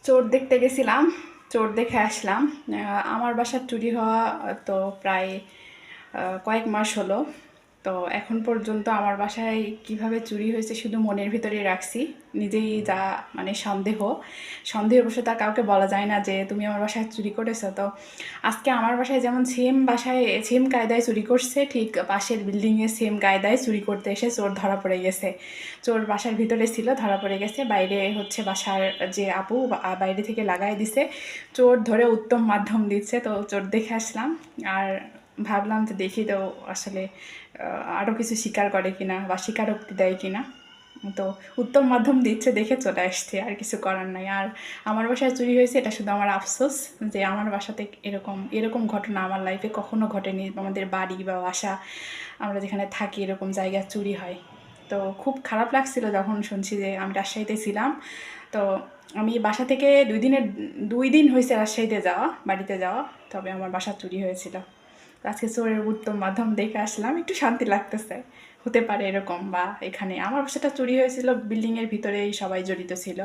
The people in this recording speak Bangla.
চোর দেখতে গেছিলাম, চোর দেখে আসলাম। আমার বাসার চুরি হওয়া তো প্রায় কয়েক মাস হলো। তো এখন পর্যন্ত আমার বাসায় কিভাবে চুরি হয়েছে শুধু মনের ভিতরেই রাখছি। নিজেই যা মানে সন্দেহবশত আর কাউকে বলা যায় না যে তুমি আমার বাসায় চুরি করেছো। তো আজকে আমার বাসায় যেমন সেম কায়দায় চুরি করছে, ঠিক পাশের বিল্ডিংয়ে সেম কায়দায় চুরি করতে এসে চোর ধরা পড়ে গেছে। চোর বাসার ভিতরে ছিল, ধরা পড়ে গেছে। বাইরে হচ্ছে বাসার যে আপু বাইরে থেকে লাগাই দিছে। চোর ধরে উত্তম মাধ্যম দিচ্ছে, তো চোর দেখে আসলাম। আর ভাবলাম যে দেখি তো আসলে আরও কিছু স্বীকার করে কিনা বা স্বীকারোক্তি দেয় কিনা। তো উত্তম মাধ্যম দিচ্ছে দেখে চলে আসছে, আর কিছু করার নাই। আর আমার বাসায় চুরি হয়েছে, এটা শুধু আমার আফসোস যে আমার বাসাতে এরকম এরকম ঘটনা আমার লাইফে কখনো ঘটেনি। আমাদের বাড়ি বা বাসা, আমরা যেখানে থাকি, এরকম জায়গায় চুরি হয়। তো খুব খারাপ লাগছিল যখন শুনছি যে আমি রাজশাহীতে ছিলাম। তো আমি বাসা থেকে 2 দিন হয়েছে রাজশাহীতে যাওয়া, বাড়িতে যাওয়া, তবে আমার বাসা চুরি হয়েছিল। আজকে চোরের উত্তম মাধ্যম দেখে আসলাম, একটু শান্তি লাগতেছে। হতে পারে এরকম, বা এখানে আমার বাসাটা চুরি হয়েছিল বিল্ডিংয়ের ভিতরেই সবাই জড়িত ছিল।